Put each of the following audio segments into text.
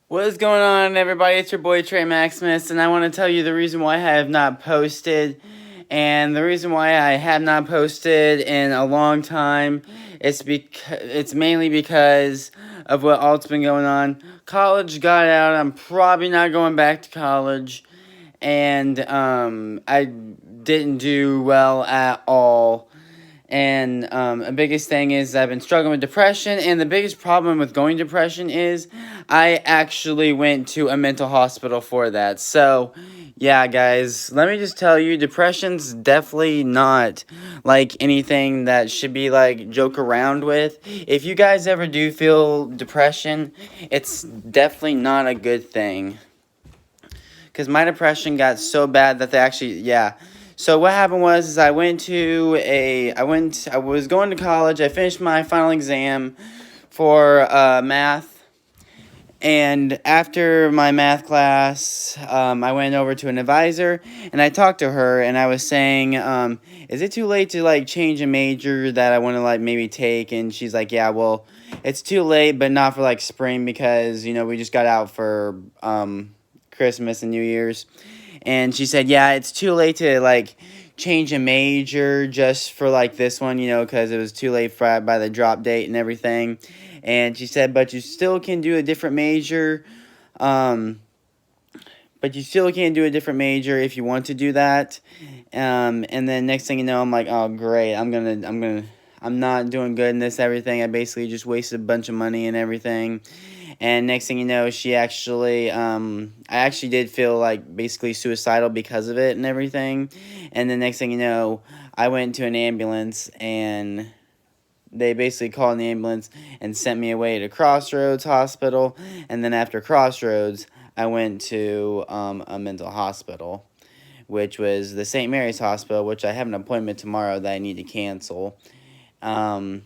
What is going on, everybody? It's your boy Trey Maximus, and I want to tell you the reason why I have not posted. And the reason why I have not posted in a long time it's mainly because of what all's been going on. College got out. I'm probably not going back to college, and I didn't do well at all. And the biggest thing is I've been struggling with depression, and the biggest problem with going depression is I actually went to a mental hospital for that. So, yeah, guys, let me just tell you, depression's definitely not like anything that should be like joke around with. If you guys ever do feel depression, it's definitely not a good thing. Because my depression got so bad that they actually, yeah. So what happened was is I was going to college. I finished my final exam for math. And after my math class, I went over to an advisor and I talked to her and I was saying, is it too late to like change a major that I want to like maybe take? And she's like, yeah, well, it's too late, but not for like spring because, we just got out for Christmas and New Year's. And she said, yeah, it's too late to like change a major just for like this one, because it was too late by the drop date and everything. And she said, but you still can do a different major. Um, but you still can't do a different major if you want to do that. And then next thing you know, I'm like, oh great, I'm not doing good in this everything. I basically just wasted a bunch of money and everything. And next thing you know, I actually did feel like basically suicidal because of it and everything. And then next thing you know, I went to an ambulance and they basically called the ambulance and sent me away to Crossroads Hospital. And then after Crossroads, I went to a mental hospital, which was the St. Mary's Hospital, which I have an appointment tomorrow that I need to cancel. Um,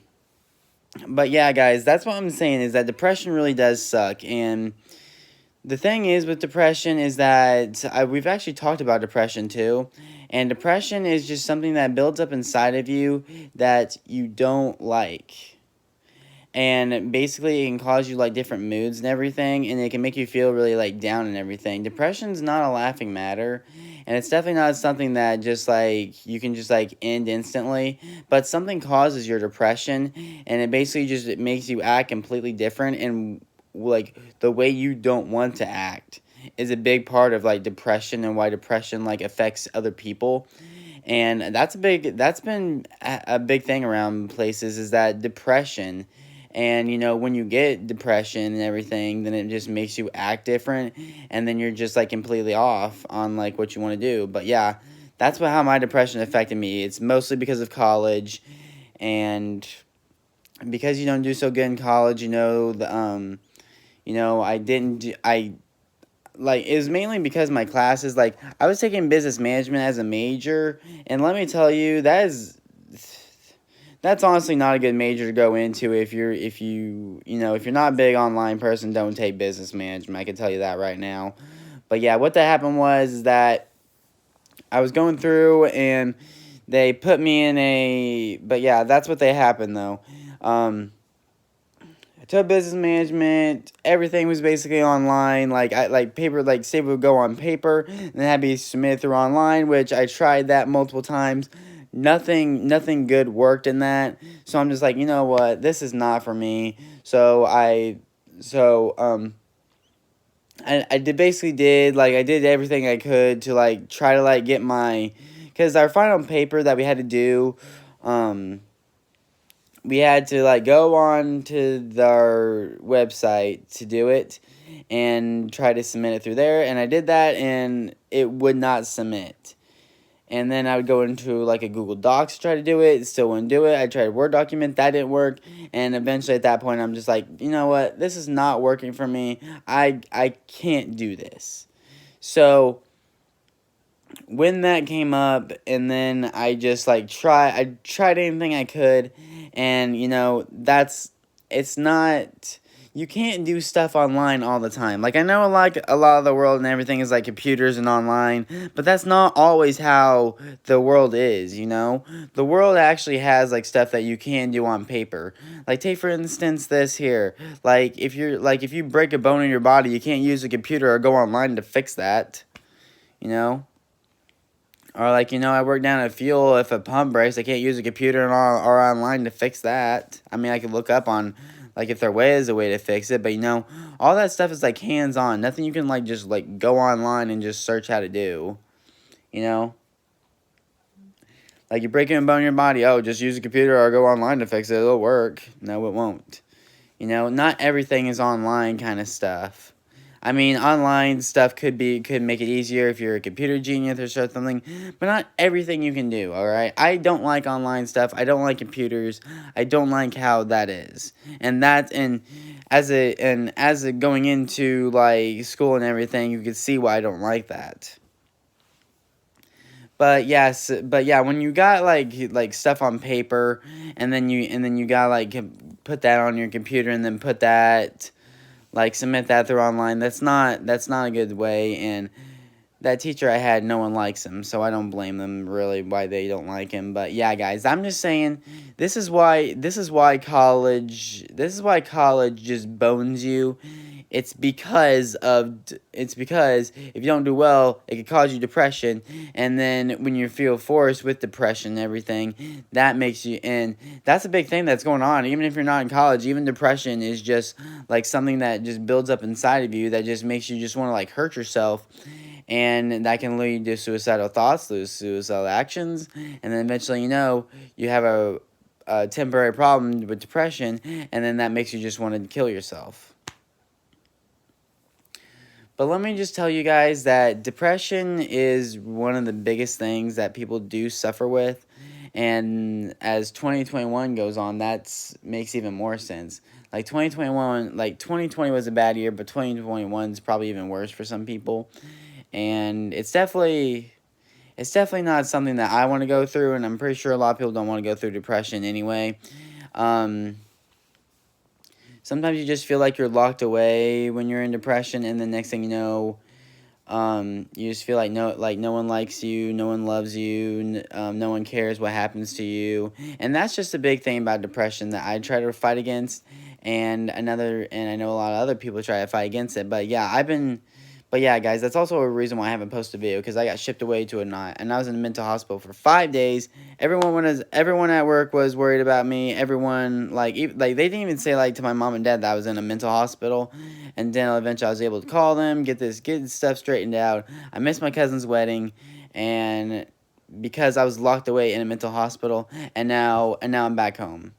but yeah, guys, that's what I'm saying is that depression really does suck. And the thing is with depression is that we've actually talked about depression too. And depression is just something that builds up inside of you that you don't like. And basically it can cause you like different moods and everything, and it can make you feel really like down and everything. Depression's not a laughing matter, and it's definitely not something that just like you can just like end instantly, but something causes your depression, and it makes you act completely different, and like the way you don't want to act is a big part of like depression and why depression like affects other people. And that's been a big thing around places is that depression. And when you get depression and everything, then it just makes you act different, and then you're just like completely off on like what you want to do. But yeah, that's how my depression affected me. It's mostly because of college, and because you don't do so good in college, I didn't do, I like it was mainly because my classes, like I was taking business management as a major, and let me tell you, that's honestly not a good major to go into if you're not a big online person. Don't take business management. I can tell you that right now. But yeah, what that happened was is that I was going through and they put me in a. But yeah, that's what they happened though. I took business management. Everything was basically online. Like I like paper. Like say would go on paper and it had to be submitted through online, which I tried that multiple times. Nothing good worked in that. So I'm just like, you know what, this is not for me. I did basically did like I did everything I could to like try to like get my, because our final paper that we had to do, we had to like go on to our website to do it and try to submit it through there, and I did that and it would not submit. And then I would go into like a Google Docs to try to do it. It still wouldn't do it. I tried a Word document. That didn't work. And eventually at that point, I'm just like, you know what? This is not working for me. I can't do this. So when that came up, and then I just like I tried anything I could. And, it's not, you can't do stuff online all the time. Like, I know like a lot of the world and everything is like computers and online, but that's not always how the world is, you know? The world actually has like stuff that you can do on paper. Like, take for instance this here. If you break a bone in your body, you can't use a computer or go online to fix that, you know? Or like, I work down at fuel. If a pump breaks, I can't use a computer or online to fix that. I mean, I could look up on, like, if there is a way to fix it. But, all that stuff is, like, hands-on. Nothing you can, like, just, like, go online and just search how to do. You know? Like, you're breaking a bone in your body. Oh, just use a computer or go online to fix it. It'll work. No, it won't. Not everything is online kind of stuff. I mean, online stuff could make it easier if you're a computer genius or something, but not everything you can do, all right? I don't like online stuff. I don't like computers. I don't like how that is. As a going into like school and everything, you can see why I don't like that. But yeah, when you got like stuff on paper and then you got like put that on your computer and then put that like submit that through online, that's not a good way. And that teacher I had, no one likes him, so I don't blame them really why they don't like him. But yeah, guys, I'm just saying this is why college just bones you. It's because if you don't do well, it could cause you depression, and then when you feel forced with depression and everything, that makes you, and that's a big thing that's going on. Even if you're not in college, even depression is just like something that just builds up inside of you that just makes you just want to like hurt yourself, and that can lead to suicidal thoughts, suicidal actions, and then eventually you have a temporary problem with depression, and then that makes you just want to kill yourself. But let me just tell you guys that depression is one of the biggest things that people do suffer with. And as 2021 goes on, that makes even more sense. Like 2020 was a bad year, but 2021 is probably even worse for some people. And it's definitely not something that I want to go through, and I'm pretty sure a lot of people don't want to go through depression anyway. Sometimes you just feel like you're locked away when you're in depression, and the next thing you know, you just feel like no one likes you, no one loves you, no one cares what happens to you, and that's just a big thing about depression that I try to fight against, and I know a lot of other people try to fight against it, but yeah, guys, that's also a reason why I haven't posted a video, because I got shipped away to and I was in a mental hospital for 5 days. Everyone at work was worried about me. Everyone, they didn't even say, like, to my mom and dad that I was in a mental hospital. And then eventually I was able to call them, get stuff straightened out. I missed my cousin's wedding, and because I was locked away in a mental hospital, and now I'm back home.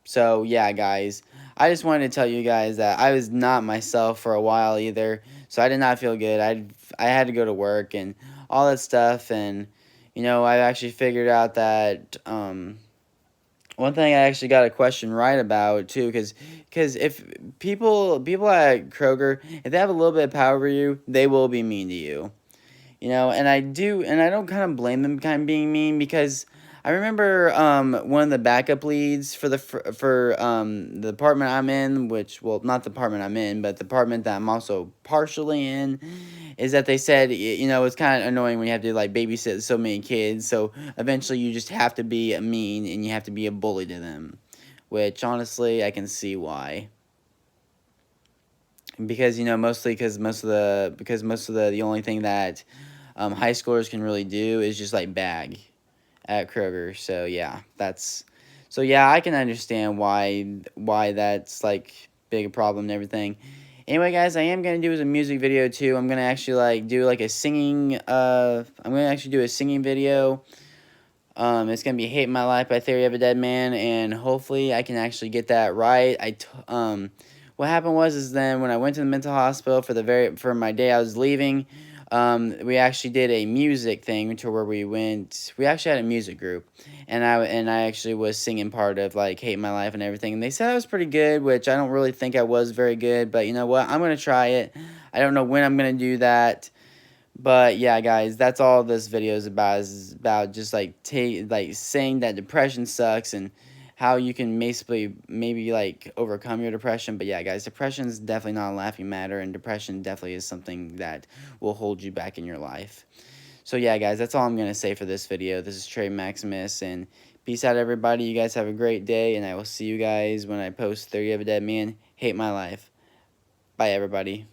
So, yeah, guys, I just wanted to tell you guys that I was not myself for a while either. So I did not feel good. I had to go to work and all that stuff. And, I actually figured out that one thing I actually got a question right about, too, because if people at Kroger, if they have a little bit of power over you, they will be mean to you. And I don't kind of blame them kind of being mean, because I remember one of the backup leads for the department I'm in, well, not the department I'm in, but the department that I'm also partially in, is that they said, it's kind of annoying when you have to, like, babysit so many kids, so eventually you just have to be mean and you have to be a bully to them, which, honestly, I can see why. Because, most of the only thing that high schoolers can really do is just, like, bag at Kroger. So yeah, I can understand why that's like big a problem and everything. Anyway, guys, I am gonna do a music video too. I'm gonna actually do like a singing. I'm gonna actually do a singing video. It's gonna be "Hate My Life" by Theory of a Dead Man, and hopefully I can actually get that right. What happened is then when I went to the mental hospital for my day I was leaving. We actually did a music thing to where we actually had a music group, and I actually was singing part of like "Hate My Life" and everything, and they said I was pretty good, which I don't really think I was very good, but you know what, I'm gonna try it. I don't know when I'm gonna do that, but yeah, guys, that's all this video is about just like saying that depression sucks, and how you can basically maybe like overcome your depression. But yeah, guys, depression is definitely not a laughing matter, and depression definitely is something that will hold you back in your life. So yeah, guys, that's all I'm going to say for this video. This is Trey Maximus, and peace out, everybody. You guys have a great day, and I will see you guys when I post 30 of a Dead Man Hate My Life. Bye, everybody.